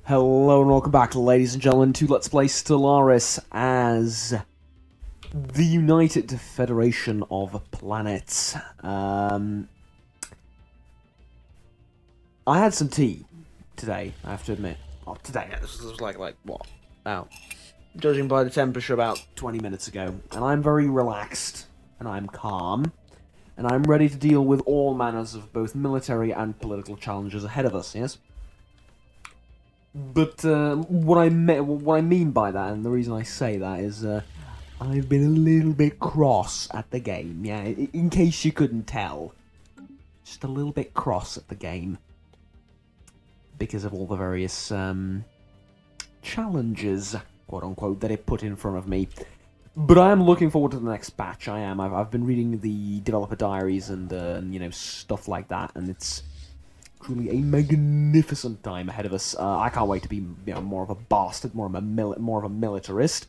Hello and welcome back, ladies and gentlemen, to Let's Play Stellaris as the United Federation of Planets. I had some tea today, I have to admit. Oh, today, this was like what? Now, judging by the temperature, about 20 minutes ago. And I'm very relaxed, and I'm calm, and I'm ready to deal with all manners of both military and political challenges ahead of us, yes? But what I mean by that, and the reason I say that, is I've been a little bit cross at the game. Yeah, in case you couldn't tell, just a little bit cross at the game because of all the various challenges, quote unquote, that it put in front of me. But I am looking forward to the next patch. I am. I've been reading the developer diaries and you know, stuff like that, and it's truly a magnificent time ahead of us. I can't wait to be, you know, more of a bastard, more of a militarist,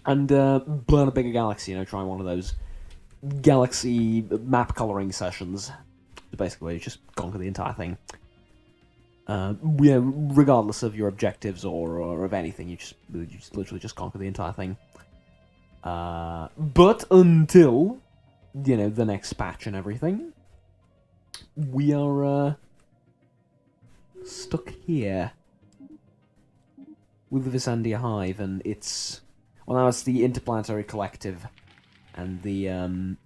and burn a bigger galaxy. You know, try one of those galaxy map coloring sessions. Basically, you just conquer the entire thing. Yeah, regardless of your objectives or of anything, you just literally just conquer the entire thing. But until, you know, the next patch and everything, we are stuck here with the Visandia Hive, and it's, well, now it's the Interplanetary Collective and the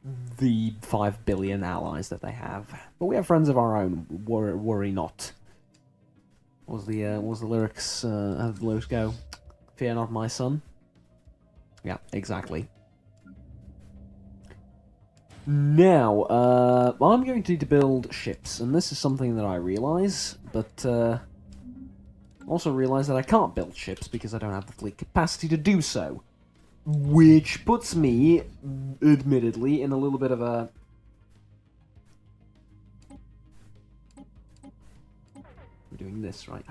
5 billion allies that they have. But we have friends of our own. Worry not. What was the lyrics? How did the lyrics go? Fear not, my son. Yeah, exactly. Now, I'm going to need to build ships, and this is something that I realise, but also realise that I can't build ships because I don't have the fleet capacity to do so. Which puts me, admittedly, in a little bit of a... We're doing this, right?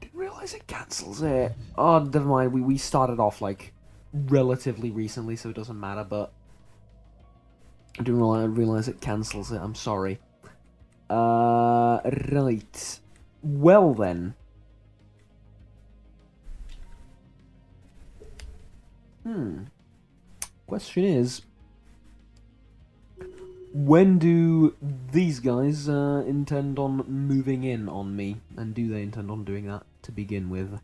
Didn't realise it cancels it. Oh, never mind, we started off, like, relatively recently, so it doesn't matter, but I didn't realise it cancels it, I'm sorry. Right. Well then. Question is, when do these guys intend on moving in on me? And do they intend on doing that to begin with?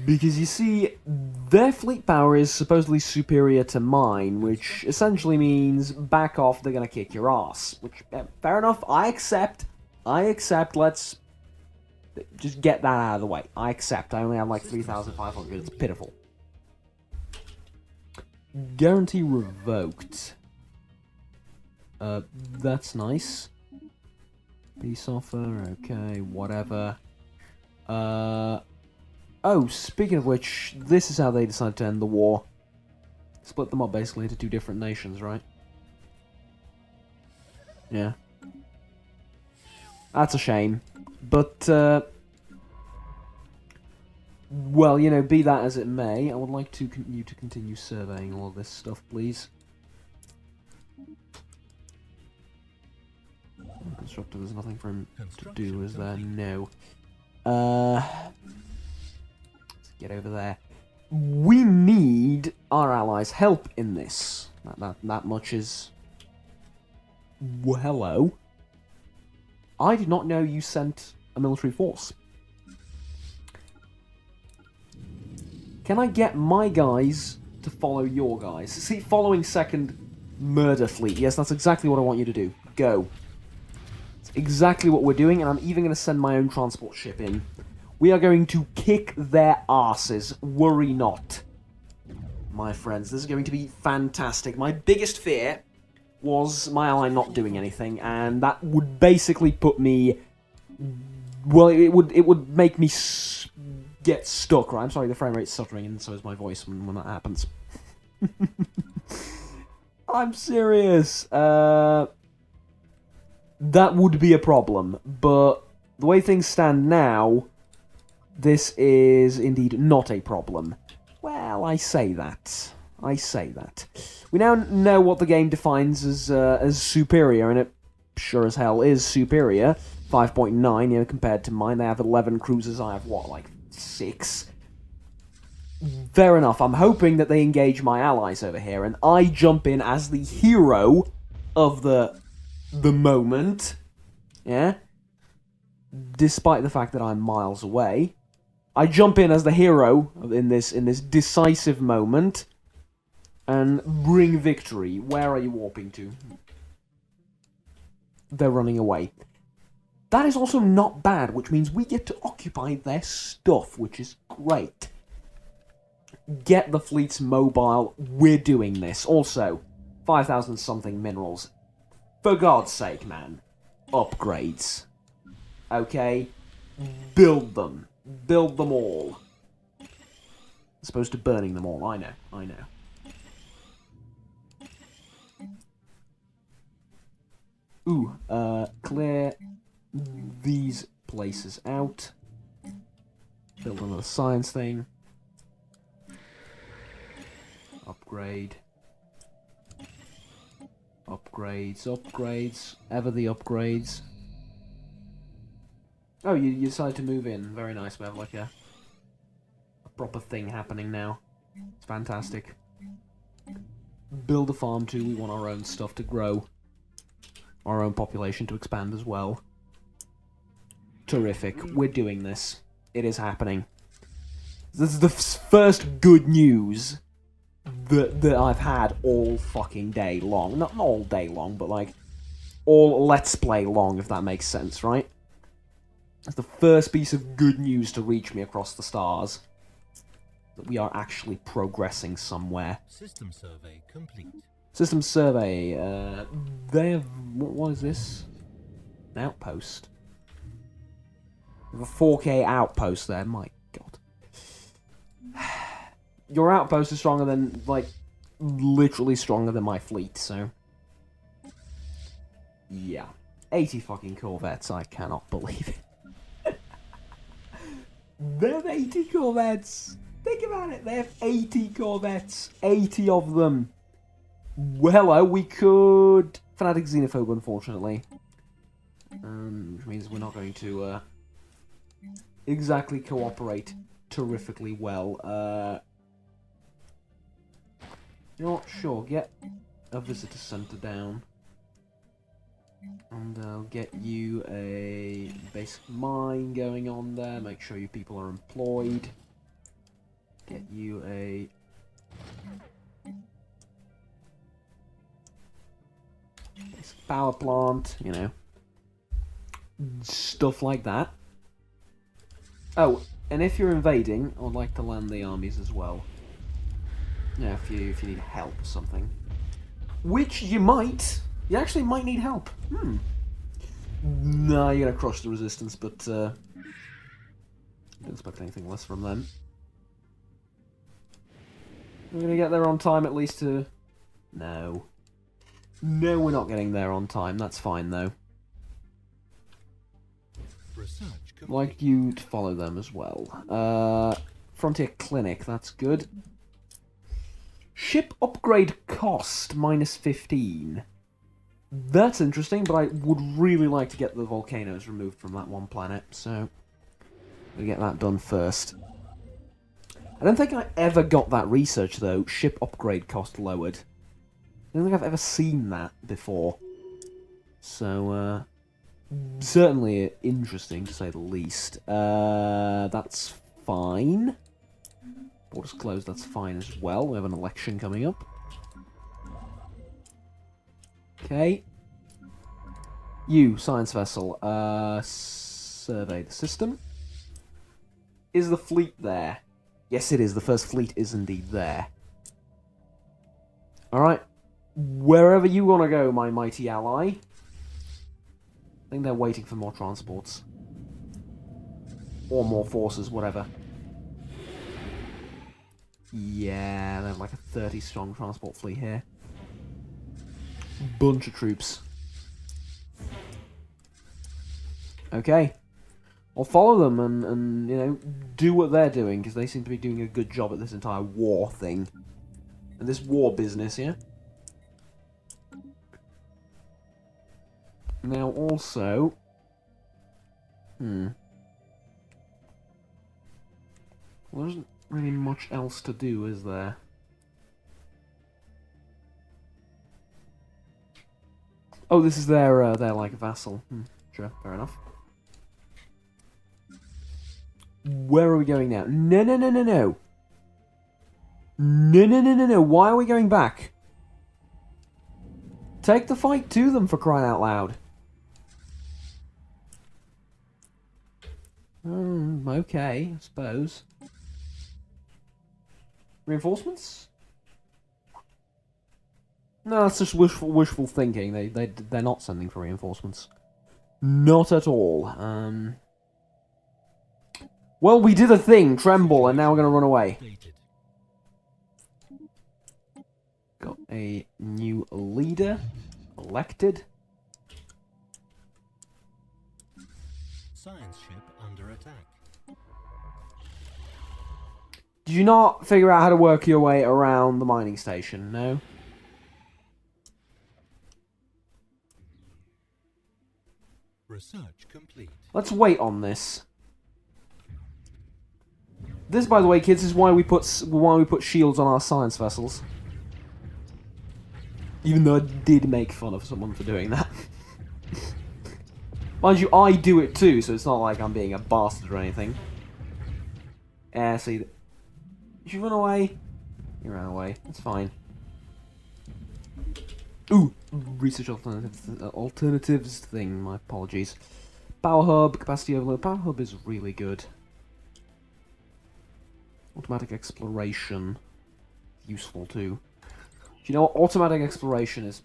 Because, you see, their fleet power is supposedly superior to mine, which essentially means, back off, they're gonna kick your ass. Which, fair enough, I accept, let's just get that out of the way. I accept, I only have like 3,500, it's pitiful. Guarantee revoked. That's nice. Peace offer, okay, whatever. Oh, speaking of which, this is how they decided to end the war. Split them up basically into two different nations, right? Yeah. That's a shame. But, well, you know, be that as it may, I would like you to continue surveying all of this stuff, please. Constructor, there's nothing for him to do, is there? No. Get over there. We need our allies' help in this. That much is... Well, hello. I did not know you sent a military force. Can I get my guys to follow your guys? See, following second murder fleet. Yes, that's exactly what I want you to do. Go. It's exactly what we're doing, and I'm even going to send my own transport ship in. We are going to kick their asses. Worry not. My friends, this is going to be fantastic. My biggest fear was my ally not doing anything, and that would basically put me... Well, it would make me get stuck, right? I'm sorry, the frame rate's stuttering, and so is my voice when that happens. I'm serious. That would be a problem, but the way things stand now... This is indeed not a problem. Well, I say that. We now know what the game defines as superior, and it sure as hell is superior. 5.9, you know, compared to mine. They have 11 cruisers, I have, what, like 6? Fair enough. I'm hoping that they engage my allies over here, and I jump in as the hero of the moment. Yeah? Despite the fact that I'm miles away. I jump in as the hero in this decisive moment and bring victory. Where are you warping to? They're running away. That is also not bad, which means we get to occupy their stuff, which is great. Get the fleets mobile. We're doing this. Also, 5,000 something minerals. For God's sake, man. Upgrades. Okay? Build them. Build them all. As opposed to burning them all. I know. Ooh, clear these places out. Build another science thing. Upgrade. Upgrades. Ever the upgrades. Oh, you decided to move in. Very nice. We have like a proper thing happening now. It's fantastic. Build a farm too. We want our own stuff to grow. Our own population to expand as well. Terrific. We're doing this. It is happening. This is the first good news that I've had all fucking day long. Not all day long, but like all Let's Play long, if that makes sense, right? It's the first piece of good news to reach me across the stars. That we are actually progressing somewhere. System survey complete. System survey. They have... What is this? An outpost. We have a 4K outpost there. My God. Your outpost is stronger than, like, literally stronger than my fleet, so... Yeah. 80 fucking Corvettes, I cannot believe it. They have 80 Corvettes! Think about it, they have 80 Corvettes! 80 of them! Well, hello, we could... Fanatic Xenophobe, unfortunately. Which means we're not going to, exactly cooperate terrifically well. You know what? Sure, get a visitor center down. And I'll get you a basic mine going on there. Make sure you people are employed. Get you a... basic power plant, you know. Stuff like that. Oh, and if you're invading, I'd like to land the armies as well. Yeah, if you need help or something. Which you might. You actually might need help. No, you're gonna crush the resistance, but don't expect anything less from them. We're gonna get there on time at least to... No. No, we're not getting there on time. That's fine, though. I'd like you to follow them as well. Frontier Clinic, that's good. Ship upgrade cost, -15. That's interesting, but I would really like to get the volcanoes removed from that one planet, so... we'll get that done first. I don't think I ever got that research, though. Ship upgrade cost lowered. I don't think I've ever seen that before. So, certainly interesting, to say the least. That's fine. Borders closed, that's fine as well. We have an election coming up. Okay. You, science vessel, survey the system. Is the fleet there? Yes, it is. The first fleet is indeed there. Alright. Wherever you want to go, my mighty ally. I think they're waiting for more transports. Or more forces, whatever. Yeah, they have like a 30-strong transport fleet here. Bunch of troops. Okay. I'll follow them and you know, do what they're doing, because they seem to be doing a good job at this entire war thing. And this war business, yeah? Now also... Well, there isn't really much else to do, is there? Oh, this is their like vassal. Sure, fair enough. Where are we going now? No, no, no, no, no. No, no, no, no, no. Why are we going back? Take the fight to them, for crying out loud. Okay, I suppose. Reinforcements? No, that's just wishful thinking. They're not sending for reinforcements. Not at all. Well, we did a thing, tremble, and now we're gonna run away. Got a new leader elected. Science ship under attack. Did you not figure out how to work your way around the mining station? No? Research complete. Let's wait on this. This, by the way, kids, is why we put shields on our science vessels. Even though I did make fun of someone for doing that. Mind you, I do it too, so it's not like I'm being a bastard or anything. See, did you run away? You ran away. That's fine. Ooh, research alternatives thing. My apologies. Power hub, capacity overload. Power hub is really good. Automatic exploration, useful too. Do you know what automatic exploration is?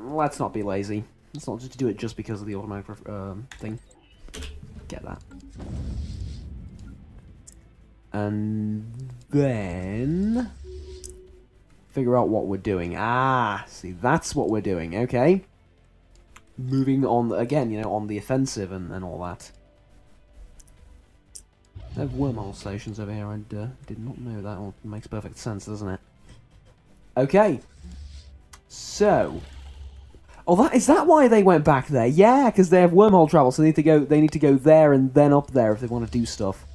Let's not be lazy. Let's not just do it just because of the automatic thing. Get that. And then figure out what we're doing. Ah, see, that's what we're doing. Okay. Moving on again, you know, on the offensive and all that. They have wormhole stations over here. I did not know that. Well, it makes perfect sense, doesn't it? Okay. So, oh, is that why they went back there? Yeah, because they have wormhole travel, so they need to go there and then up there if they want to do stuff.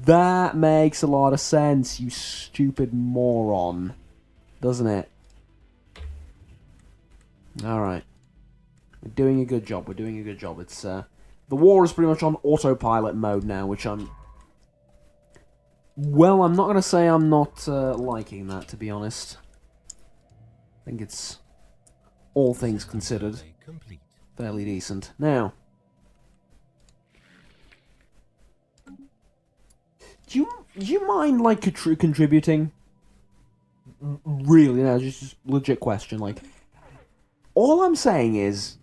That makes a lot of sense, you stupid moron, doesn't it? All right. We're doing a good job. We're doing a good job. It's the war is pretty much on autopilot mode now, which I'm... Well, I'm not going to say I'm not liking that, to be honest. I think it's, all things considered, fairly decent. Now, do you mind, like, contributing? Really, no, just legit question. Like, all I'm saying is,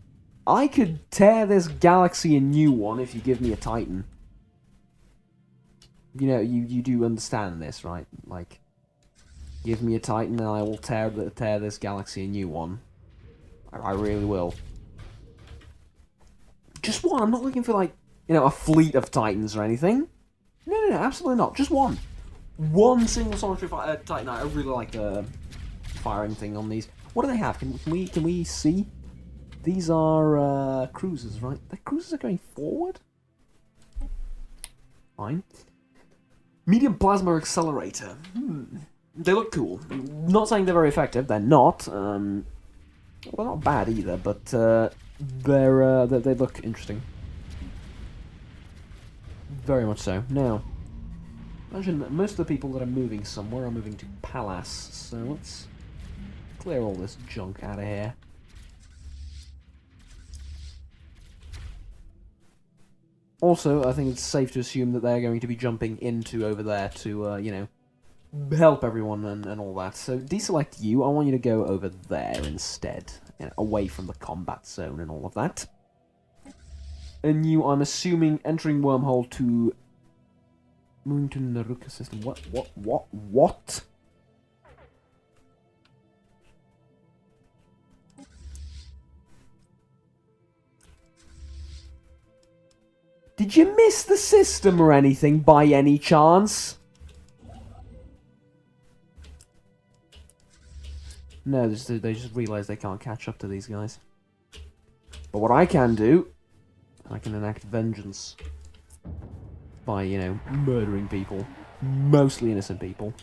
I could tear this galaxy a new one if you give me a Titan. You know, you do understand this, right? Like, give me a Titan and I will tear this galaxy a new one. I really will. Just one. I'm not looking for, like, you know, a fleet of Titans or anything. No, absolutely not. Just one. One single solitary Titan. I really like the firing thing on these. What do they have? Can we see? These are cruisers, right? The cruisers are going forward? Fine. Medium plasma accelerator. They look cool. Not saying they're very effective. They're not. Well, they're not bad either, but they look interesting. Very much so. Now, imagine that most of the people that are moving somewhere are moving to Pallas. So let's clear all this junk out of here. Also, I think it's safe to assume that they're going to be jumping into over there to, you know, help everyone and all that. So, deselect you. I want you to go over there instead. You know, away from the combat zone and all of that. And you, I'm assuming, entering wormhole to... Moving to Naruka system. What? Did you miss the system or anything by any chance? No, they just realised they can't catch up to these guys. But what I can do... I can enact vengeance by, you know, murdering people. Mostly innocent people.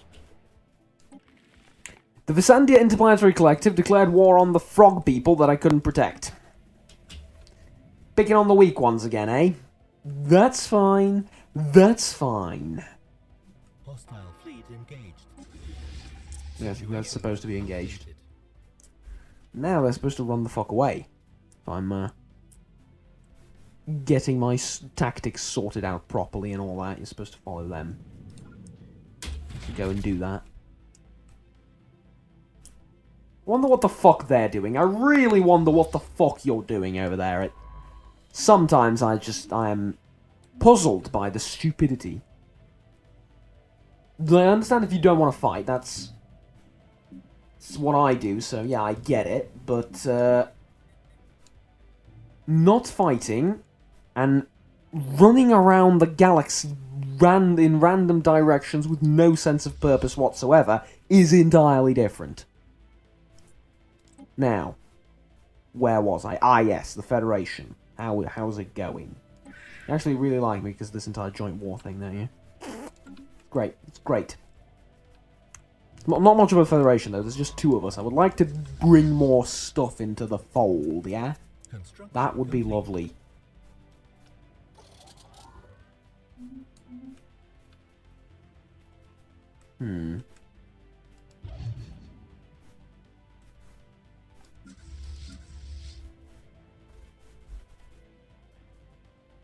The Visandia Interplanetary Collective declared war on the frog people that I couldn't protect. Picking on the weak ones again, eh? That's fine. That's fine. Hostile fleet engaged. Yes, that's supposed to be engaged. Now they're supposed to run the fuck away. If I'm getting my tactics sorted out properly and all that, you're supposed to follow them. Go and do that. Wonder what the fuck they're doing. I really wonder what the fuck you're doing over there. Sometimes I am puzzled by the stupidity. I understand if you don't want to fight, that's what I do, so yeah, I get it, but not fighting and running around the galaxy in random directions with no sense of purpose whatsoever is entirely different. Now, where was I? Ah, yes, the Federation. How's it going? You actually really like me because of this entire joint war thing, don't you? Great. It's great. Not much of a Federation, though. There's just 2 of us. I would like to bring more stuff into the fold, yeah? That would be lovely.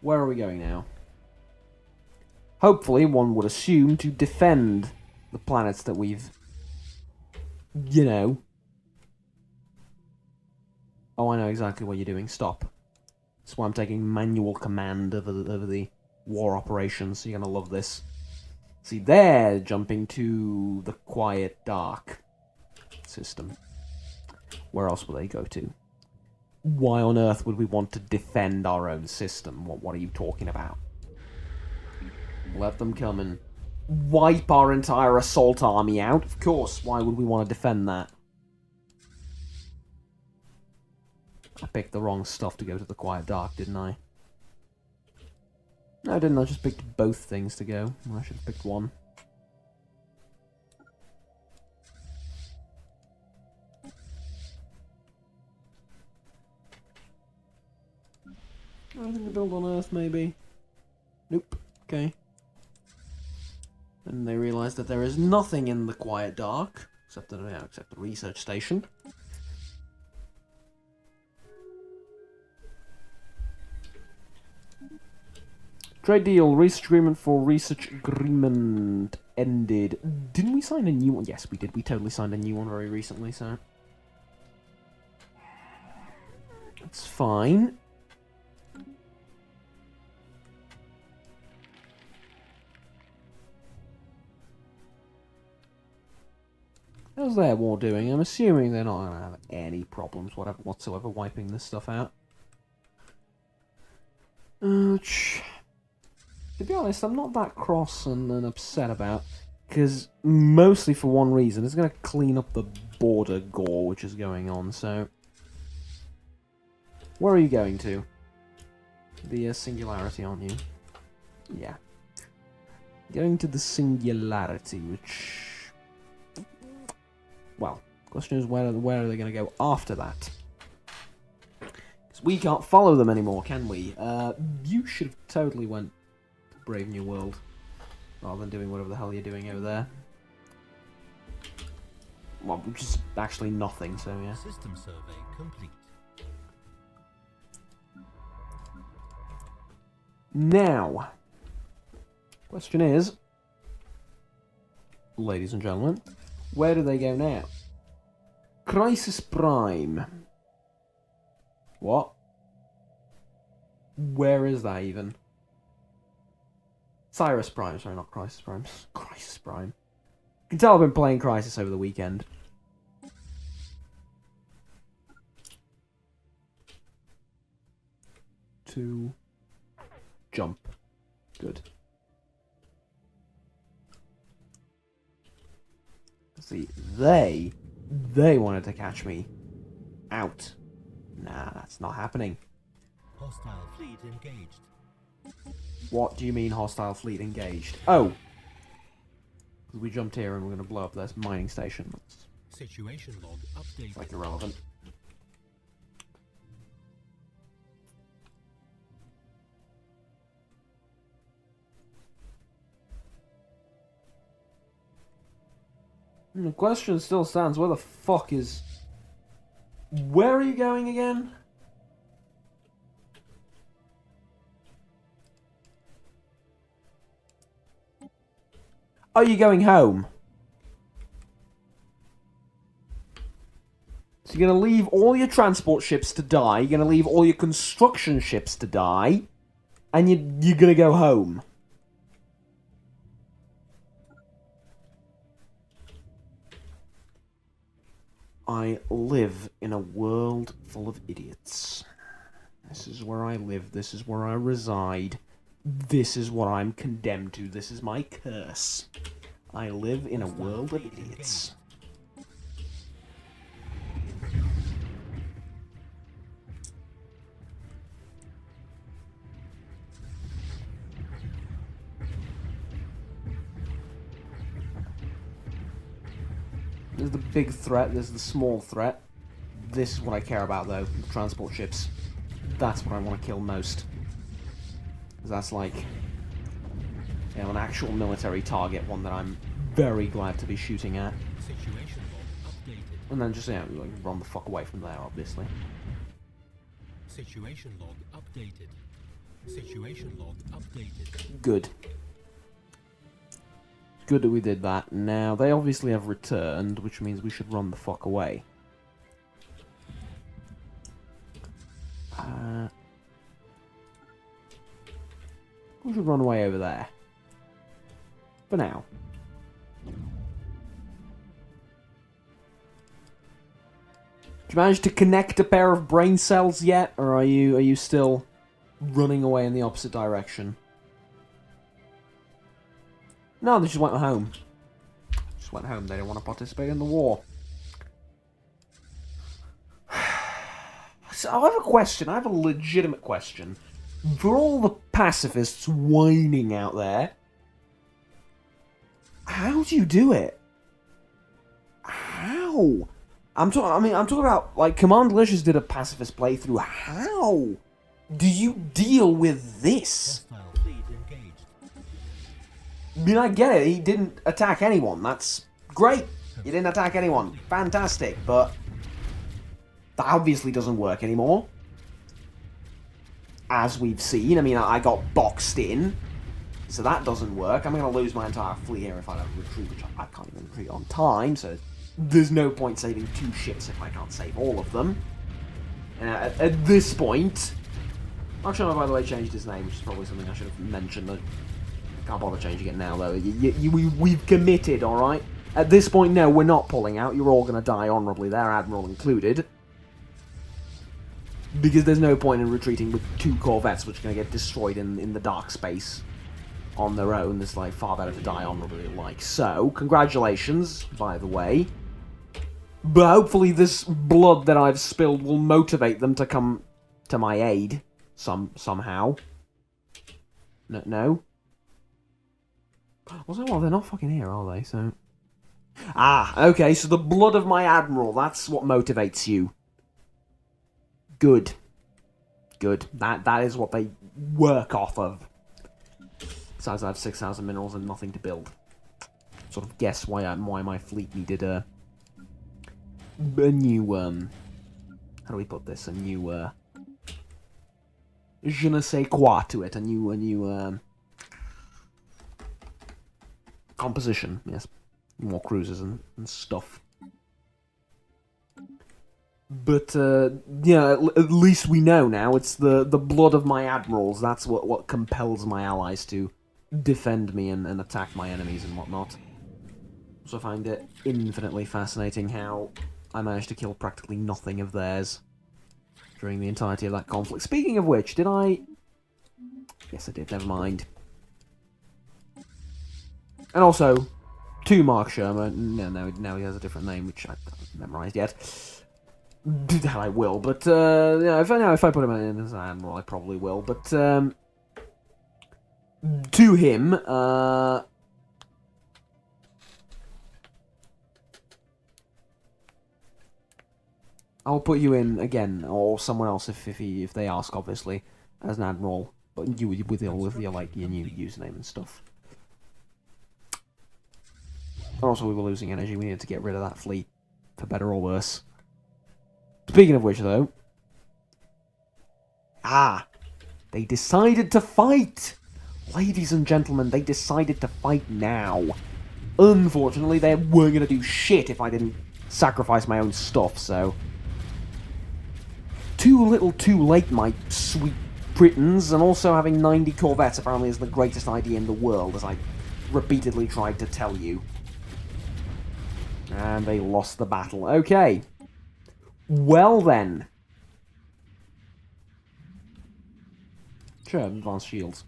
Where are we going now? Hopefully, one would assume to defend the planets that we've... You know. Oh, I know exactly what you're doing. Stop. That's why I'm taking manual command over the war operations, so you're gonna love this. See, they're jumping to the Quiet Dark system. Where else will they go to? Why on earth would we want to defend our own system? What are you talking about? Let them come and wipe our entire assault army out? Of course, why would we want to defend that? I picked the wrong stuff to go to the Quiet Dark, didn't I? No, I didn't. I just picked both things to go. I should have picked one. Anything to build on Earth, maybe? Nope. Okay. And they realise that there is nothing in the Quiet Dark, except the research station. Trade deal, research agreement for research agreement ended. Didn't we sign a new one? Yes, we did. We totally signed a new one very recently, so... It's fine. How's their war doing? I'm assuming they're not going to have any problems whatsoever wiping this stuff out. To be honest, I'm not that cross and upset about, because mostly for one reason. It's going to clean up the border gore which is going on, so... Where are you going to? The Singularity, aren't you? Yeah. Going to the Singularity, which... Well, the question is where are they going to go after that? Because we can't follow them anymore, can we? You should have totally went to Brave New World rather than doing whatever the hell you're doing over there. Well, which is actually nothing, so yeah. System survey complete. Now, question is, ladies and gentlemen, where do they go now? Crisis Prime. What? Where is that even? Cyrus Prime, sorry, not Crisis Prime. Crisis Prime. You can tell I've been playing Crisis over the weekend. To jump. Good. See, they wanted to catch me out. Nah, that's not happening. Hostile fleet engaged. What do you mean hostile fleet engaged? Oh! We jumped here and we're going to blow up this mining station. Situation log updated. It's like irrelevant. The question still stands, where the fuck is... Where are you going again? Are you going home? So you're going to leave all your transport ships to die, you're going to leave all your construction ships to die, and you're going to go home. I live in a world full of idiots. This is where I live, this is where I reside. This is what I'm condemned to, this is my curse. I live in a world of idiots. There's the big threat, there's the small threat. This is what I care about though, transport ships. That's what I want to kill most. That's like, you know, an actual military target, one that I'm very glad to be shooting at. Situation log updated. And then just, you know, like, run the fuck away from there, obviously. Situation log updated. Situation log updated. Good. Good that we did that. Now, they obviously have returned, which means we should run the fuck away. We should run away over there. For now. Did you manage to connect a pair of brain cells yet? Or are you still running away in the opposite direction? No, they just went home. Just went home. They don't want to participate in the war. So I have a question. I have a legitimate question. For all the pacifists whining out there, how do you do it? How? I'm talking about, like, Command Delicious did a pacifist playthrough. How do you deal with this? Hostile fleet engaged. I mean, I get it. He didn't attack anyone. That's great. He didn't attack anyone. Fantastic. But that obviously doesn't work anymore. As we've seen. I mean, I got boxed in. So that doesn't work. I'm going to lose my entire fleet here if I don't retreat, which I can't even retreat on time. So there's no point saving 2 ships if I can't save all of them. At this point... Marshall, by the way, changed his name, which is probably something I should have mentioned. I can't bother changing it now, though. We've committed, alright? At this point, no, we're not pulling out. You're all going to die honourably there, Admiral included. Because there's no point in retreating with 2 corvettes, which are going to get destroyed in the dark space on their own. It's like far better to die honourably, like so. Congratulations, by the way. But hopefully this blood that I've spilled will motivate them to come to my aid somehow. No? Also, well, they're not fucking here, are they? So. Ah, okay, so the blood of my admiral, that's what motivates you. Good. Good. That is what they work off of. Besides, I have 6,000 minerals and nothing to build. Sort of guess why my fleet needed a new, how do we put this? A new, je ne sais quoi to it. A new, composition, yes. More cruisers and stuff. But, yeah, at least we know now. It's the blood of my admirals. That's what compels my allies to defend me and attack my enemies and whatnot. So I find it infinitely fascinating how I managed to kill practically nothing of theirs during the entirety of that conflict. Speaking of which, did I... Yes, I did. Never mind. And also, to Mark Sherman... No, now he has a different name, which I haven't memorised yet. I will, but yeah, if I put him in as an admiral, I probably will. But to him, I'll put you in again, or someone else if they ask, obviously, as an admiral. But you with your like your new username and stuff. Also, we were losing energy. We needed to get rid of that fleet, for better or worse. Speaking of which, though, they decided to fight. Ladies and gentlemen, they decided to fight now. Unfortunately, they weren't going to do shit if I didn't sacrifice my own stuff, so... Too little too late, my sweet Britons, and also having 90 corvettes apparently is the greatest idea in the world, as I repeatedly tried to tell you. And they lost the battle. Okay. Well then. Sure, advanced shields.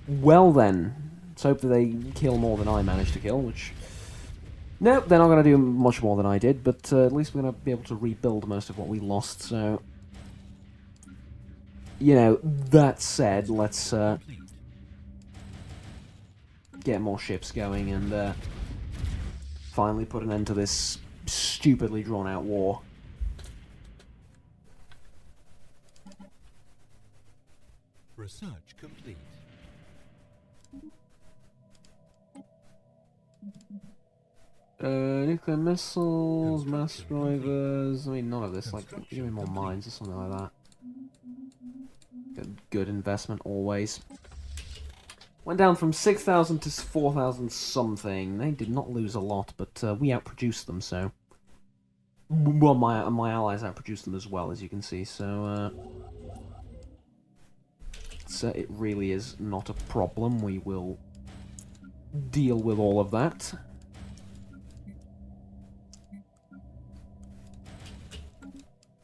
Well then. Let's hope that they kill more than I managed to kill, which... Nope, they're not going to do much more than I did, but at least we're going to be able to rebuild most of what we lost, so... You know, that said, let's get more ships going and finally put an end to this stupidly drawn-out war. Research complete. Nuclear missiles, mass drivers... I mean, none of this, like, give me more mines or something like that. Good investment, always. Went down from 6,000 to 4,000 something. They did not lose a lot, but we outproduced them, so... Well, my allies outproduced them as well, as you can see, so... So it really is not a problem. We will deal with all of that.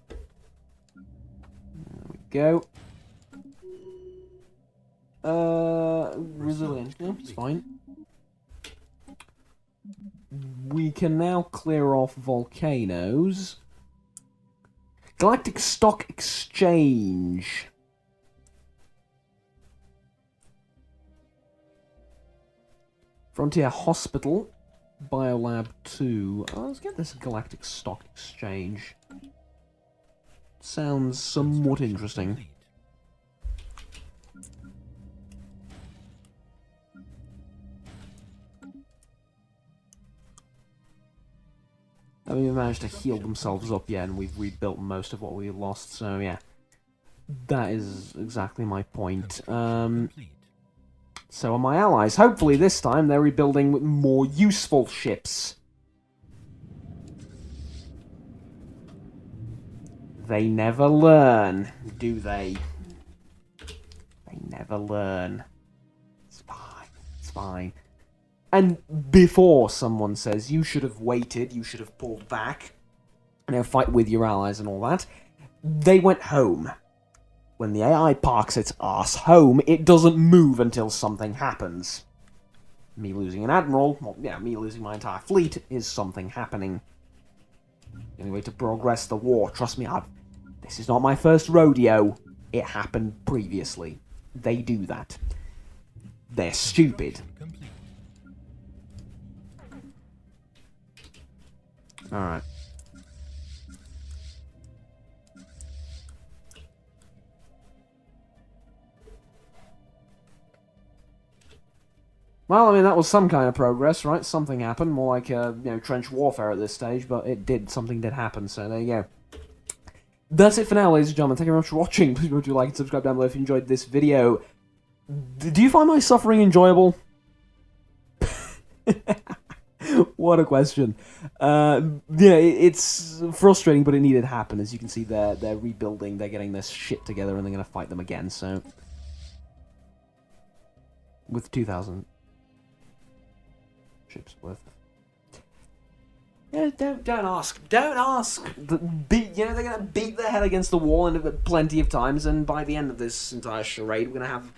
There we go. Resilient. Yeah, it's fine. We can now clear off volcanoes. Galactic Stock Exchange. Frontier Hospital. Biolab 2. Oh, let's get this Galactic Stock Exchange. Sounds somewhat interesting. I mean, we managed to heal themselves up, yeah, and we've rebuilt most of what we lost, so yeah. That is exactly my point. So are my allies. Hopefully this time they're rebuilding more useful ships. They never learn, do they? They never learn. It's fine. It's fine. And before someone says, you should have waited, you should have pulled back, you know, fight with your allies and all that, they went home. When the AI parks its arse home, it doesn't move until something happens. Me losing an admiral, well, yeah, me losing my entire fleet is something happening. The only way to progress the war, trust me, this is not my first rodeo. It happened previously. They do that. They're stupid. Alright. Well, I mean, that was some kind of progress, right? Something happened, more like, you know, trench warfare at this stage, but something did happen, so there you go. That's it for now, ladies and gentlemen. Thank you very much for watching. Please remember to like and subscribe down below if you enjoyed this video. Do you find my suffering enjoyable? What a question. Yeah, it's frustrating, but it needed to happen. As you can see, they're rebuilding, they're getting this shit together, and they're going to fight them again, so... With 2,000 ships worth. Yeah, don't ask. Don't ask! You know, they're going to beat their head against the wall and plenty of times, and by the end of this entire charade, we're going to have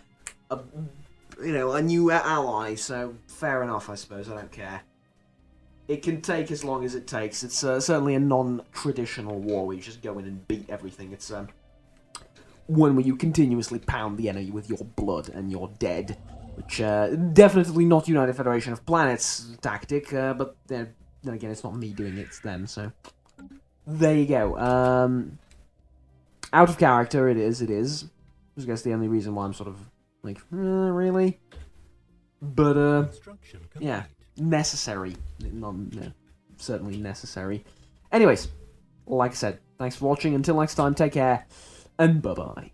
a new ally, so fair enough, I suppose. I don't care. it can take as long as it takes. It's certainly a non-traditional war where you just go in and beat everything. It's one where you continuously pound the enemy with your blood and you're dead. Which, definitely not United Federation of Planets tactic, but then again, it's not me doing it, it's them, so... There you go. Out of character, it is. I guess the only reason why I'm sort of like, really? But, Construction yeah, complete. necessary. Certainly necessary. Anyways, like I said, thanks for watching. Until next time, take care, and bye-bye.